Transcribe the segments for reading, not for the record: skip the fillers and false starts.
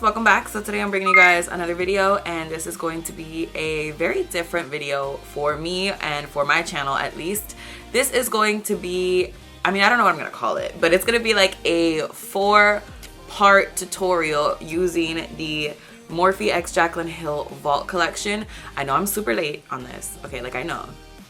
welcome back. So today I'm bringing you guys another video, and this is going to be a very different video for me and for my channel at least. This is going to be, I mean, I don't know what I'm gonna call it, but it's gonna be like a 4-part tutorial using the Morphe x Jaclyn Hill Vault collection. I know I'm super late on this, okay, like I know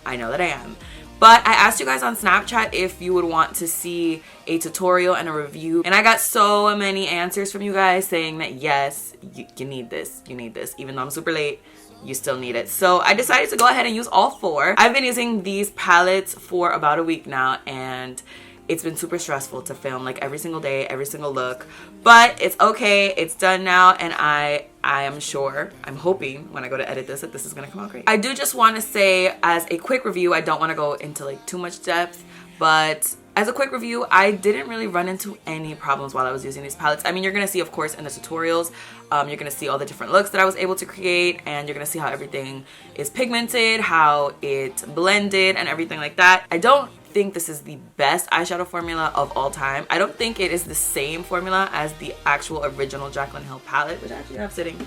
that I am. But I asked you guys on Snapchat if you would want to see a tutorial and a review. And I got so many answers from you guys saying that yes, you need this, Even though I'm super late, you still need it. So I decided to go ahead and use all 4. I've been using these palettes for about a week now, and it's been super stressful to film like every single day, every single look. But it's okay, it's done now, and I am sure, I'm hoping when I go to edit this that this is gonna come out great. I do just want to say, as a quick review, I don't want to go into like too much depth, but as a quick review, I didn't really run into any problems while I was using these palettes. I mean, you're gonna see, of course, in the tutorials, you're gonna see all the different looks that I was able to create, and you're gonna see how everything is pigmented, how it blended, and everything like that. I don't think this is the best eyeshadow formula of all time. I don't think it is the same formula as the actual original Jaclyn Hill palette, which I actually have sitting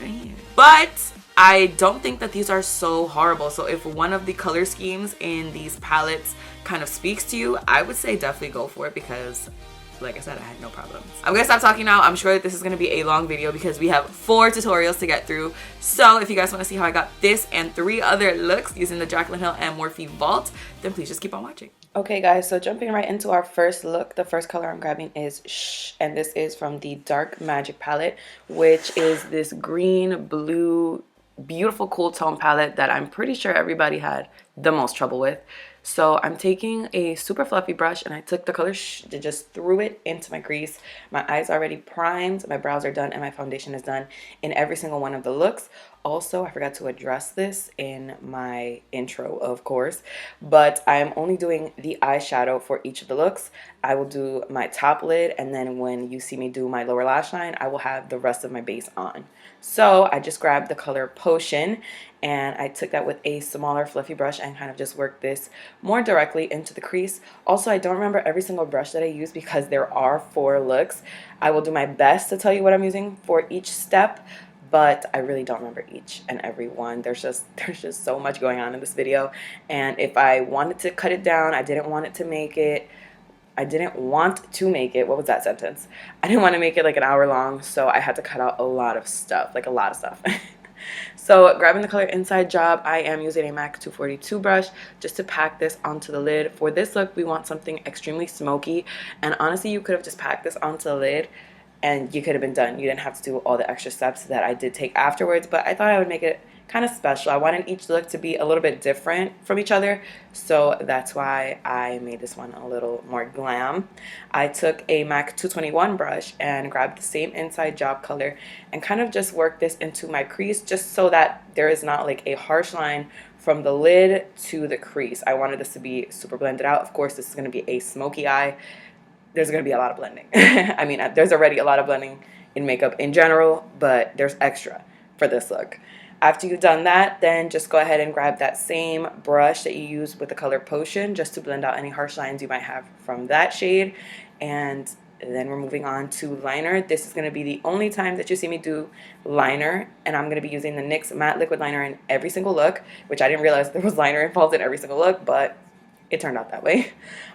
right here. But I don't think that these are so horrible. So if one of the color schemes in these palettes kind of speaks to you, I would say definitely go for it, because like I said, I had no problems. I'm gonna stop talking now. I'm sure that this is gonna be a long video because we have 4 tutorials to get through. So if you guys wanna see how I got this and 3 other looks using the Jaclyn Hill and Morphe Vault, then please just keep on watching. Okay guys, so jumping right into our first look, the first color I'm grabbing is Shhh, and this is from the Dark Magic palette, which is this green, blue, beautiful cool tone palette that I'm pretty sure everybody had the most trouble with. So I'm taking a super fluffy brush, and I took the color Shhh and just threw it into my crease. My eyes are already primed, my brows are done, and my foundation is done in every single one of the looks. Also, I forgot to address this in my intro, of course, but I'm only doing the eyeshadow for each of the looks. I will do my top lid, and then when you see me do my lower lash line, I will have the rest of my base on. So I just grabbed the color Potion, and I took that with a smaller fluffy brush and kind of just worked this more directly into the crease. Also, I don't remember every single brush that I use because there are 4 looks. I will do my best to tell you what I'm using for each step, but I really don't remember each and every one. There's just so much going on in this video, and if I wanted to cut it down, I didn't want to make it what was that sentence? I didn't want to make it like an hour long, so I had to cut out a lot of stuff, like a lot of stuff. So grabbing the color Inside Job, I am using a MAC 242 brush just to pack this onto the lid. For this look, we want something extremely smoky, and honestly, you could have just packed this onto the lid and you could have been done. You didn't have to do all the extra steps that I did take afterwards, but I thought I would make it kind of special. I wanted each look to be a little bit different from each other, so that's why I made this one a little more glam. I took a MAC 221 brush and grabbed the same Inside Job color and kind of just worked this into my crease, just so that there is not like a harsh line from the lid to the crease. I wanted this to be super blended out. Of course, this is going to be a smoky eye. There's going to be a lot of blending. I mean, there's already a lot of blending in makeup in general, but there's extra for this look. After you've done that, then just go ahead and grab that same brush that you used with the color Potion just to blend out any harsh lines you might have from that shade. And then we're moving on to liner. This is going to be the only time that you see me do liner, and I'm going to be using the NYX Matte Liquid Liner in every single look, which I didn't realize there was liner involved in every single look, but it turned out that way.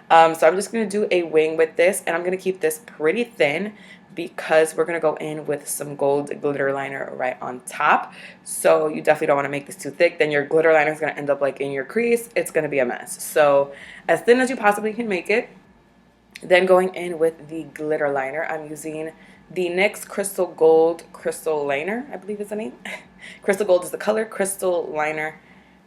So I'm just going to do a wing with this, and I'm going to keep this pretty thin because we're going to go in with some gold glitter liner right on top. So you definitely don't want to make this too thick. Then your glitter liner is going to end up like in your crease. It's going to be a mess. So as thin as you possibly can make it. Then going in with the glitter liner, I'm using the NYX Crystal Gold Crystal Liner, I believe is the name. Crystal Gold is the color, Crystal Liner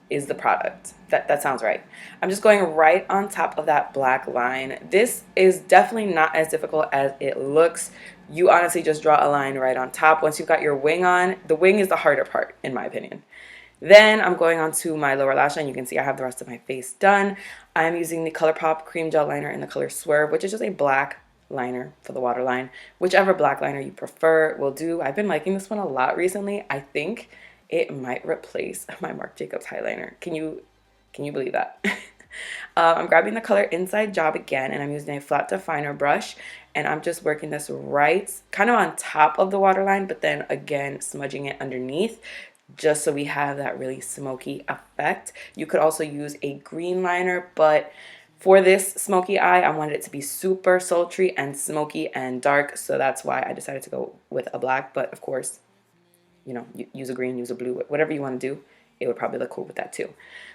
is the product. That sounds right. I'm just going right on top of that black line. This is definitely not as difficult as it looks. You honestly just draw a line right on top. Once you've got your wing on, the wing is the harder part in my opinion. Then I'm going on to my lower lash line. You can see I have the rest of my face done. I'm using the ColourPop Cream Gel Liner in the color Swerve, which is just a black liner for the waterline. Whichever black liner you prefer will do. I've been liking this one a lot recently. I think it might replace my Marc Jacobs highliner. Can you believe that? I'm grabbing the color Inside Job again, and I'm using a flat definer brush, and I'm just working this right kind of on top of the waterline, but then again smudging it underneath, just so we have that really smoky effect. You could also use a green liner, but for this smoky eye, I wanted it to be super sultry and smoky and dark, so that's why I decided to go with a black. But of course, you know, use a green, use a blue, whatever you want to do. It would probably look cool with that too.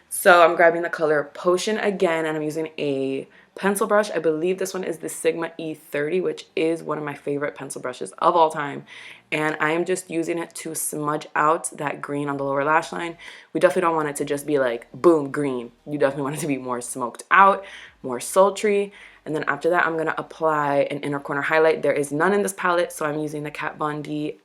So I'm grabbing the color Potion again, and I'm using a pencil brush. I believe this one is the Sigma E30, which is one of my favorite pencil brushes of all time. And I am just using it to smudge out that green on the lower lash line. We definitely don't want it to just be like, boom, green. You definitely want it to be more smoked out, more sultry. And then after that, I'm going to apply an inner corner highlight. There is none in this palette, so I'm using the Kat Von D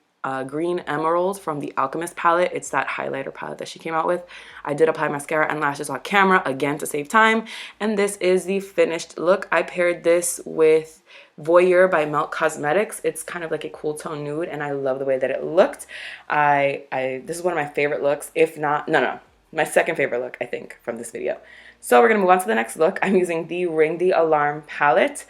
Green Emerald from the Alchemist palette. It's that highlighter palette that she came out with. I did apply mascara and lashes on camera again to save time, and this is the finished look. I paired this with Voyeur by Melt Cosmetics. It's kind of like a cool tone nude, and I love the way that it looked. This is one of my favorite looks, if not my second favorite look, I think, from this video. So we're gonna move on to the next look. I'm using the Ring the Alarm palette,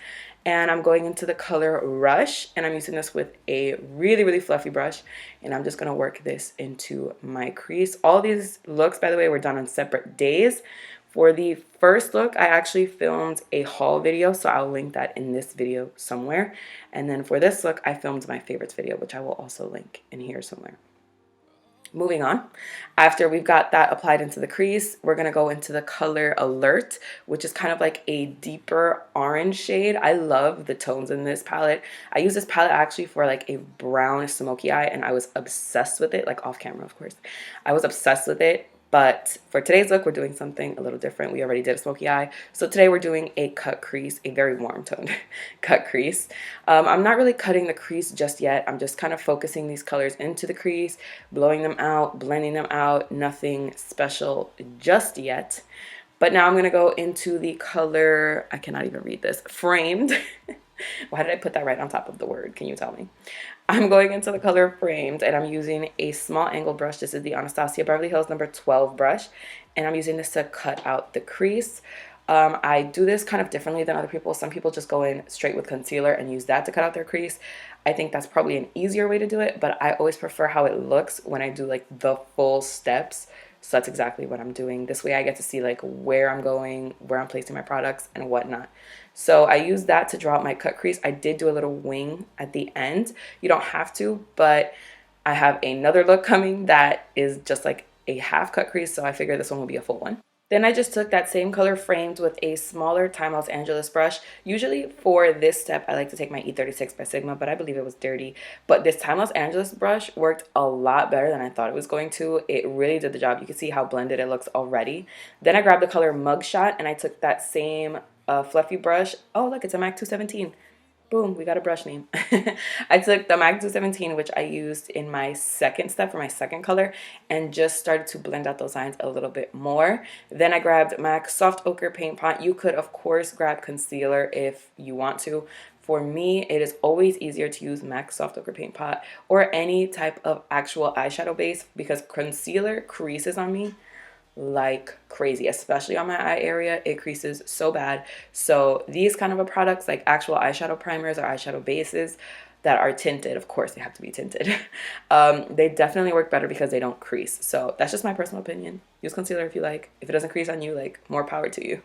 and I'm going into the color Rush, and I'm using this with a really, really fluffy brush, and I'm just going to work this into my crease. All these looks, by the way, were done on separate days. For the first look, I actually filmed a haul video, so I'll link that in this video somewhere. And then for this look, I filmed my favorites video, which I will also link in here somewhere. Moving on, after we've got that applied into the crease, we're going to go into the color Alert, which is kind of like a deeper orange shade. I love the tones in this palette. I use this palette actually for like a brown smoky eye, and I was obsessed with it, like off camera, of course. I was obsessed with it. But for today's look, we're doing something a little different. We already did a smoky eye. So today we're doing a cut crease, a very warm toned cut crease. I'm not really cutting the crease just yet. I'm just kind of focusing these colors into the crease, blowing them out, blending them out. Nothing special just yet. But now I'm going to go into the color, I cannot even read this, Framed. Why did I put that right on top of the word? Can you tell me? I'm going into the color Framed, and I'm using a small angle brush. This is the Anastasia Beverly Hills number 12 brush, and I'm using this to cut out the crease. I do this kind of differently than other people. Some people just go in straight with concealer and use that to cut out their crease. I think that's probably an easier way to do it, but I always prefer how it looks when I do like the full steps. So that's exactly what I'm doing. This way I get to see like where I'm going, where I'm placing my products and whatnot. So I use that to draw out my cut crease. I did do a little wing at the end. You don't have to, but I have another look coming that is just like a half cut crease. So I figure this one will be a full one. Then I just took that same color Framed with a smaller Time Los Angeles brush. Usually for this step, I like to take my E36 by Sigma, but I believe it was dirty. But this Time Los Angeles brush worked a lot better than I thought it was going to. It really did the job. You can see how blended it looks already. Then I grabbed the color Mugshot, and I took that same fluffy brush. Oh, look, it's a MAC 217. Boom, we got a brush name. I took the MAC 217, which I used in my second step for my second color, and just started to blend out those lines a little bit more. Then I grabbed MAC Soft Ochre Paint Pot. You could, of course, grab concealer if you want to. For me, it is always easier to use MAC Soft Ochre Paint Pot or any type of actual eyeshadow base, because concealer creases on me like crazy, especially on my eye area. It creases so bad. So these kind of products, like actual eyeshadow primers or eyeshadow bases that are tinted, of course they have to be tinted, they definitely work better because they don't crease. So that's just my personal opinion. Use concealer if you like. If it doesn't crease on you, like, more power to you.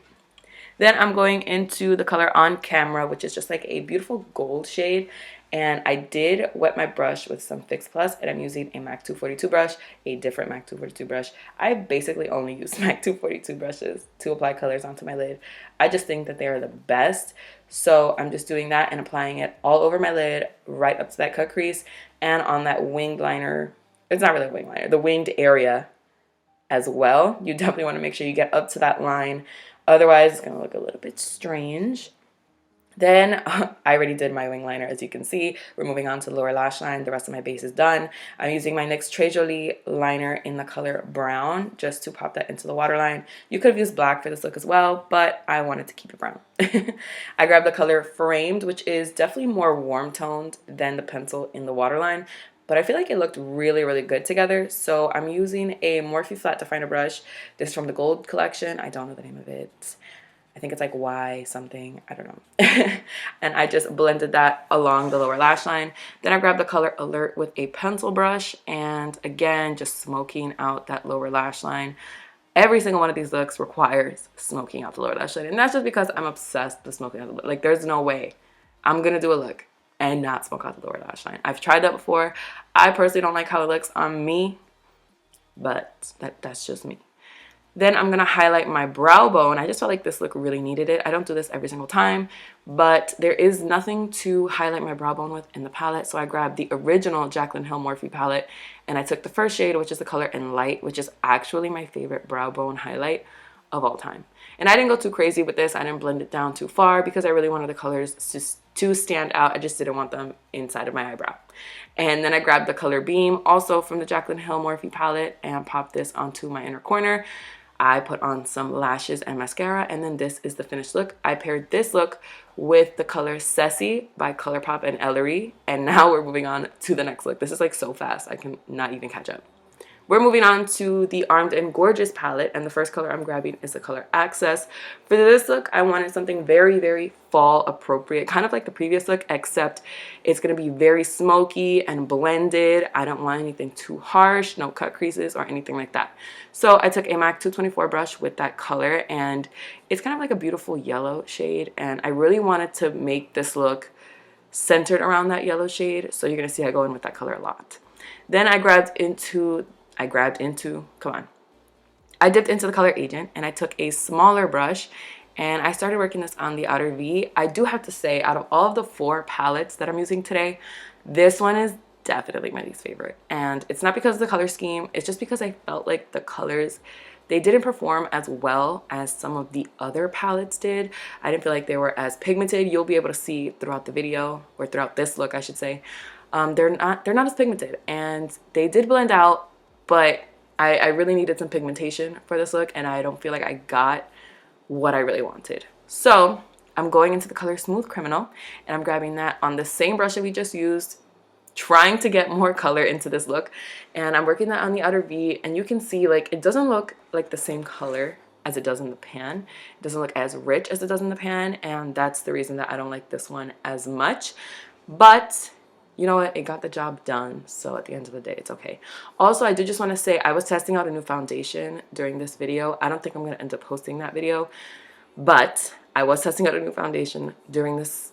Then I'm going into the color On Camera, which is just like a beautiful gold shade. And I did wet my brush with some Fix Plus, and I'm using a MAC 242 brush, a different MAC 242 brush. I basically only use MAC 242 brushes to apply colors onto my lid. I just think that they are the best. So I'm just doing that and applying it all over my lid, right up to that cut crease, and on that winged liner. It's not really a winged liner, the winged area as well. You definitely want to make sure you get up to that line. Otherwise, it's going to look a little bit strange. Then I already did my wing liner, as you can see. We're moving on to the lower lash line. The rest of my base is done. I'm using my NYX Très Jolie liner in the color Brown just to pop that into the waterline. You could have used black for this look as well, but I wanted to keep it brown. I grabbed the color Framed, which is definitely more warm toned than the pencil in the waterline. but I feel like it looked really, really good together. So I'm using a Morphe flat definer brush. This is from the Gold collection. I don't know the name of it. I think it's like Y something, I don't know. And I just blended that along the lower lash line. Then I grabbed the color Alert with a pencil brush, and again, just smoking out that lower lash line. Every single one of these looks requires smoking out the lower lash line, and that's just because I'm obsessed with smoking out the look. Like, there's no way I'm gonna do a look and not smoke out the lower lash line. I've tried that before. I personally don't like how it looks on me, but that's just me. Then I'm going to highlight my brow bone. I just felt like this look really needed it. I don't do this every single time, but there is nothing to highlight my brow bone with in the palette. So I grabbed the original Jaclyn Hill Morphe palette, and I took the first shade, which is the color in Light, which is actually my favorite brow bone highlight of all time. And I didn't go too crazy with this. I didn't blend it down too far because I really wanted the colors to stand out. I just didn't want them inside of my eyebrow. And then I grabbed the color Beam, also from the Jaclyn Hill Morphe palette, and popped this onto my inner corner. I put on some lashes and mascara, and then this is the finished look. I paired this look with the color Ceci by ColourPop and Ellery, and now we're moving on to the next look. This is like so fast, I can not even catch up. We're moving on to the Armed and Gorgeous palette, and the first color I'm grabbing is the color Access. For this look, I wanted something very, very fall appropriate, kind of like the previous look, except it's going to be very smoky and blended. I don't want anything too harsh, no cut creases or anything like that. So I took a MAC 224 brush with that color, and it's kind of like a beautiful yellow shade, and I really wanted to make this look centered around that yellow shade, so you're going to see I go in with that color a lot. Then I dipped into the color Agent, and I took a smaller brush and I started working this on the outer V. I do have to say, out of all of the 4 palettes that I'm using today, this one is definitely my least favorite. And it's not because of the color scheme, it's just because I felt like the colors, they didn't perform as well as some of the other palettes did. I didn't feel like they were as pigmented. You'll be able to see throughout the video, or throughout this look I should say, they're not as pigmented, and they did blend out, but I really needed some pigmentation for this look, and I don't feel like I got what I really wanted. So I'm going into the color Smooth Criminal, and I'm grabbing that on the same brush that we just used, trying to get more color into this look, and I'm working that on the outer V, and you can see like it doesn't look like the same color as it does in the pan. It doesn't look as rich as it does in the pan, and that's the reason that I don't like this one as much. But you know what? It got the job done, so at the end of the day, it's okay. Also, I do just want to say I was testing out a new foundation during this video. I don't think I'm going to end up posting that video, but I was testing out a new foundation during this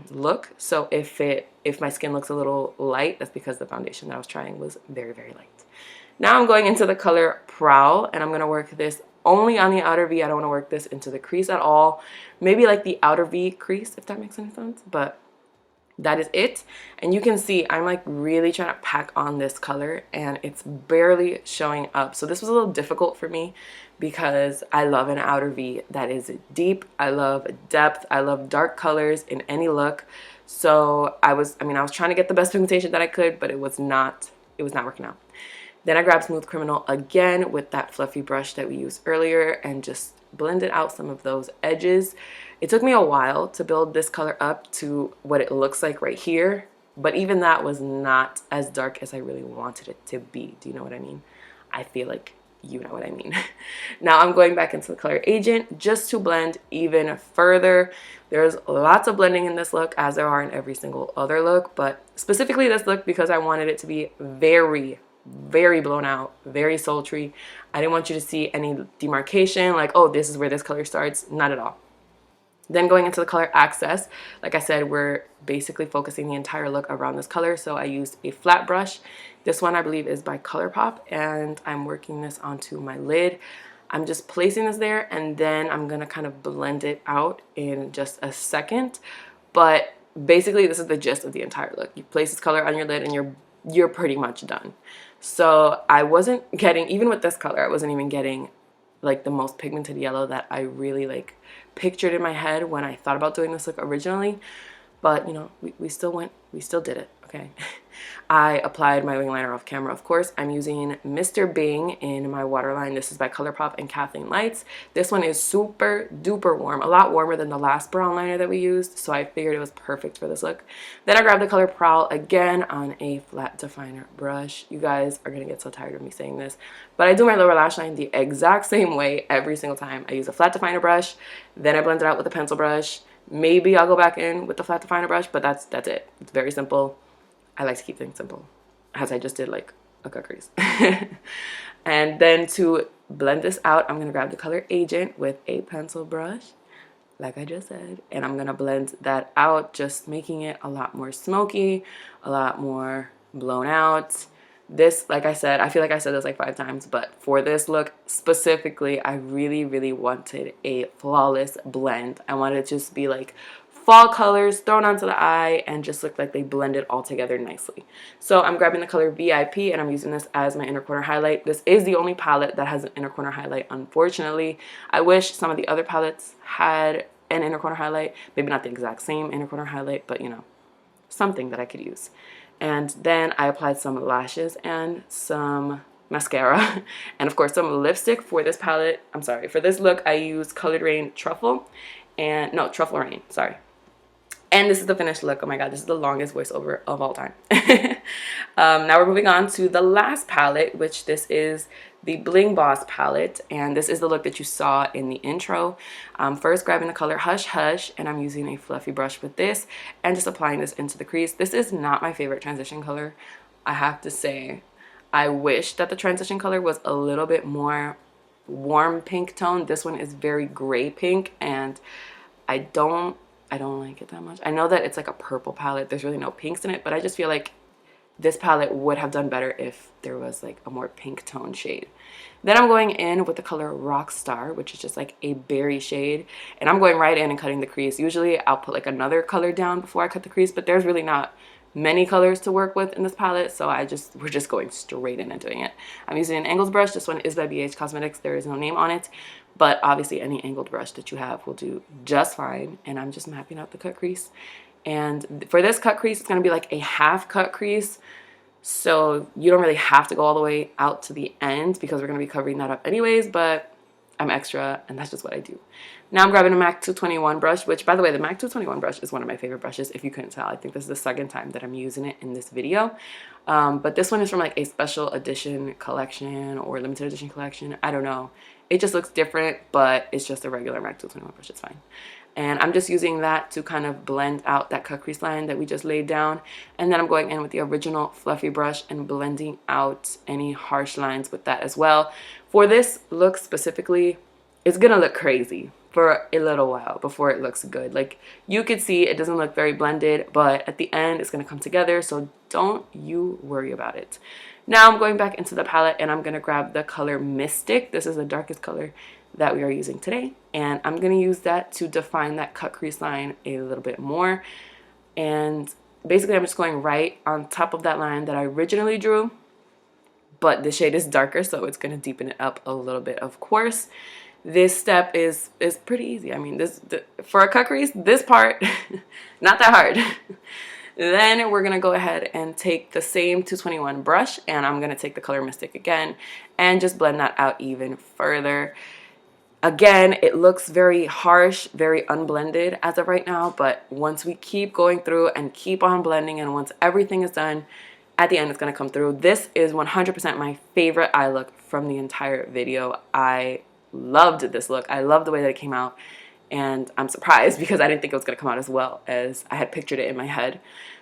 look. So if my skin looks a little light, that's because the foundation that I was trying was very, very light. Now I'm going into the color Prowl, and I'm going to work this only on the outer V. I don't want to work this into the crease at all. Maybe like the outer V crease, if that makes any sense, but that is it. And you can see I'm like really trying to pack on this color, and it's barely showing up. So this was a little difficult for me because I love an outer V that is deep. I love depth. I love dark colors in any look. So I was trying to get the best pigmentation that I could, but it was not working out. Then I grabbed Smooth Criminal again with that fluffy brush that we used earlier and just blended out some of those edges. It took me a while to build this color up to what it looks like right here, but even that was not as dark as I really wanted it to be. Do you know what I mean? I feel like you know what I mean. Now I'm going back into the color Agent just to blend even further. There's lots of blending in this look, as there are in every single other look, but specifically this look because I wanted it to be very, very blown out, very sultry. I didn't want you to see any demarcation like, oh, this is where this color starts. Not at all. Then going into the color Access, like I said, we're basically focusing the entire look around this color. So I used a flat brush. This one I believe is by ColourPop, and I'm working this onto my lid. I'm just placing this there, and then I'm gonna kind of blend it out in just a second. But basically this is the gist of the entire look. You place this color on your lid and you're pretty much done. So I wasn't getting, even with this color, I wasn't even getting like the most pigmented yellow that I really like pictured in my head when I thought about doing this look originally. but you know, we still did it, okay? I applied my wing liner off camera, of course. I'm using Mr. Bing in my waterline. This is by ColourPop and Kathleen Lights. This one is super duper warm, a lot warmer than the last brown liner that we used, so I figured it was perfect for this look. Then I grabbed the color Prowl again on a flat definer brush. You guys are gonna get so tired of me saying this, but I do my lower lash line the exact same way every single time. I use a flat definer brush, then I blend it out with a pencil brush. Maybe I'll go back in with the flat definer brush, but that's it. It's very simple. I like to keep things simple, as I just did like a cut crease. And then to blend this out, I'm gonna grab the color Agent with a pencil brush, like I just said, and I'm gonna blend that out, just making it a lot more smoky, a lot more blown out. This, like I said, I feel like I said this like 5 times, but for this look specifically, I really wanted a flawless blend. I wanted it to just be like fall colors thrown onto the eye and just look like they blended all together nicely. So I'm grabbing the color VIP and I'm using this as my inner corner highlight. This is the only palette that has an inner corner highlight, unfortunately. I wish some of the other palettes had an inner corner highlight. Maybe not the exact same inner corner highlight, but you know, something that I could use. And then I applied some lashes and some mascara and of course some lipstick for this palette. I'm sorry, for this look I used Colored Rain Truffle and no, Truffle Rain, sorry. And this is the finished look. Oh my god, this is the longest voiceover of all time. Now we're moving on to the last palette, which this is the Bling Boss palette. And this is the look that you saw in the intro. First grabbing the color Hush Hush, and I'm using a fluffy brush with this and just applying this into the crease. This is not my favorite transition color, I have to say. I wish that the transition color was a little bit more warm pink tone. This one is very gray pink, and I don't like it that much. I know that it's like a purple palette. There's really no pinks in it, but I just feel like this palette would have done better if there was like a more pink tone shade. Then I'm going in with the color Rockstar, which is just like a berry shade. And I'm going right in and cutting the crease. Usually I'll put like another color down before I cut the crease, but there's really not many colors to work with in this palette, so we're just going straight in and doing it. I'm using an angles brush. This one is by BH Cosmetics. There is no name on it, but obviously any angled brush that you have will do just fine. And I'm just mapping out the cut crease. And for this cut crease, it's going to be like a half cut crease, so you don't really have to go all the way out to the end because we're going to be covering that up anyways, but I'm extra and that's just what I do. Now I'm grabbing a MAC 221 brush, which by the way, the MAC 221 brush is one of my favorite brushes, if you couldn't tell. I think this is the second time that I'm using it in this video. But this one is from like a special edition collection or limited edition collection. I don't know. It just looks different, but it's just a regular MAC 221 brush. It's fine. And I'm just using that to kind of blend out that cut crease line that we just laid down. And then I'm going in with the original fluffy brush and blending out any harsh lines with that as well. For this look specifically, it's gonna look crazy for a little while before it looks good. Like you could see it doesn't look very blended, but at the end it's gonna come together, so don't you worry about it. Now I'm going back into the palette and I'm gonna grab the color Mystic. This is the darkest color that we are using today, and I'm gonna use that to define that cut crease line a little bit more. And basically I'm just going right on top of that line that I originally drew, but the shade is darker, so it's gonna deepen it up a little bit, of course. This step is pretty easy. I mean, for a cut crease, this part, not that hard. Then we're gonna go ahead and take the same 221 brush, and I'm gonna take the color Mystic again and just blend that out even further. Again, it looks very harsh, very unblended as of right now, but once we keep going through and keep on blending, and once everything is done, at the end it's gonna come through. This is 100% my favorite eye look from the entire video. I loved this look. I love the way that it came out, and I'm surprised because I didn't think it was going to come out as well as I had pictured it in my head.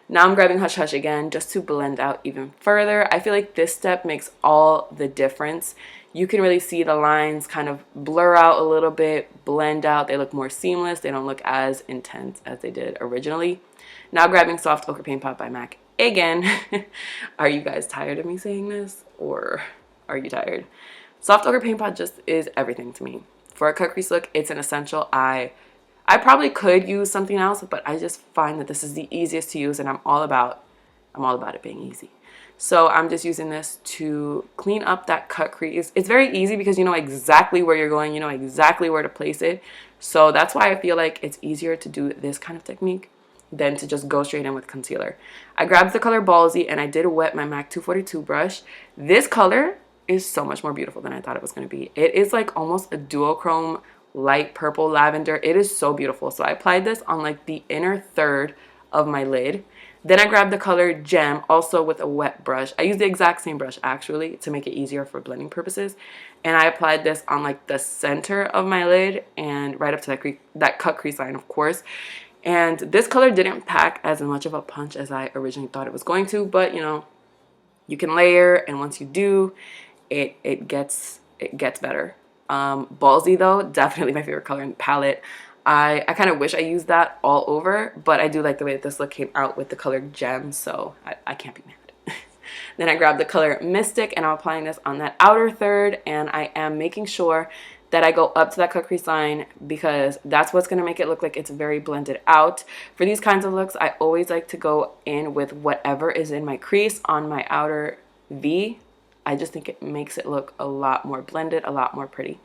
Now I'm grabbing Hush Hush again just to blend out even further. I feel like this step makes all the difference. You can really see the lines kind of blur out a little bit, blend out. They look more seamless. They don't look as intense as they did originally. Now grabbing Soft Ochre Paint Pot by MAC again. Are you guys tired of me saying this, or are you tired? Soft Ochre Paint Pot just is everything to me. For a cut crease look, it's an essential. I probably could use something else, but I just find that this is the easiest to use, and I'm all about it being easy. So I'm just using this to clean up that cut crease. It's very easy because you know exactly where you're going, you know exactly where to place it. So that's why I feel like it's easier to do this kind of technique. than to just go straight in with concealer. I grabbed the color Ballsy and I did wet my MAC 242 brush. This color is so much more beautiful than I thought it was going to be. It is like almost a duochrome light purple lavender. It is so beautiful. So I applied this on like the inner third of my lid. Then I grabbed the color Gem, also with a wet brush. I used the exact same brush actually to make it easier for blending purposes. And I applied this on like the center of my lid and right up to that cut crease line, of course. And this color didn't pack as much of a punch as I originally thought it was going to, but you know, you can layer, and once you do, it gets better. Ballsy though, definitely my favorite color in the palette. I kind of wish I used that all over, but I do like the way that this look came out with the color Gem, so I can't be mad. Then I grabbed the color Mystic and I'm applying this on that outer third, and I am making sure that I go up to that cut crease line because that's what's going to make it look like it's very blended out. For these kinds of looks, I always like to go in with whatever is in my crease on my outer V. I just think it makes it look a lot more blended, a lot more pretty.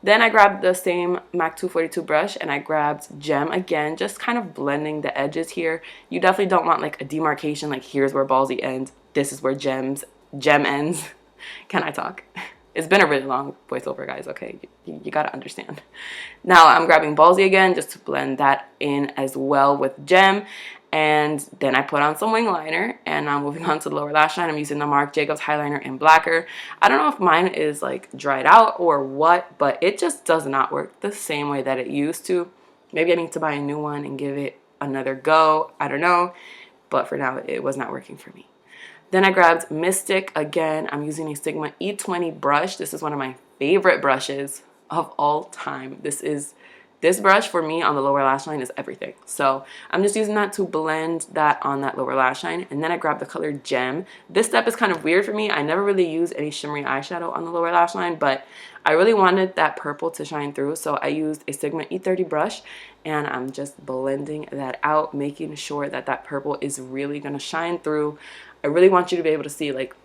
Then I grabbed the same MAC 242 brush and I grabbed Gem again, just kind of blending the edges here. You definitely don't want like a demarcation, like here's where Ballsy ends, this is where Gem ends. Can I talk? It's been a really long voiceover, guys, okay? You gotta understand. Now I'm grabbing Ballsy again just to blend that in as well with Gem. And then I put on some wing liner, and I'm moving on to the lower lash line. I'm using the Marc Jacobs highlighter in Blacker. I don't know if mine is like dried out or what, but it just does not work the same way that it used to. Maybe I need to buy a new one and give it another go. I don't know, but for now it was not working for me. Then I grabbed Mystic again. I'm using a Sigma E20 brush. This is one of my favorite brushes of all time. This brush for me on the lower lash line is everything. So I'm just using that to blend that on that lower lash line. And then I grabbed the color Gem. This step is kind of weird for me. I never really use any shimmery eyeshadow on the lower lash line, but I really wanted that purple to shine through. So I used a Sigma E30 brush and I'm just blending that out, making sure that that purple is really gonna shine through. I really want you to be able to see like,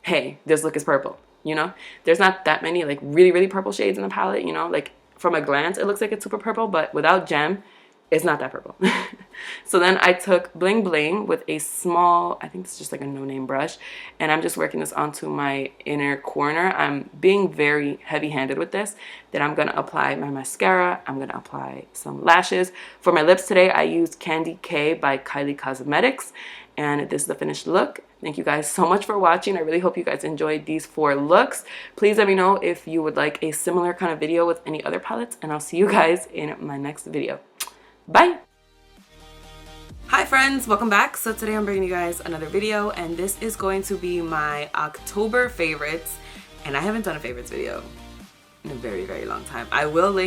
hey, this look is purple, you know? There's not that many like really, really purple shades in the palette, you know? Like from a glance, it looks like it's super purple, but without Gem, it's not that purple. So then I took Bling Bling with a small, I think it's just like a no-name brush, and I'm just working this onto my inner corner. I'm being very heavy-handed with this. Then I'm gonna apply my mascara. I'm gonna apply some lashes. For my lips today, I used Candy K by Kylie Cosmetics, and this is the finished look. Thank you guys so much for watching. I really hope you guys enjoyed these 4 looks. Please let me know if you would like a similar kind of video with any other palettes, and I'll see you guys in my next video. Bye! Hi friends, welcome back. So today I'm bringing you guys another video, and this is going to be my October favorites, and I haven't done a favorites video in a very, very long time. I will link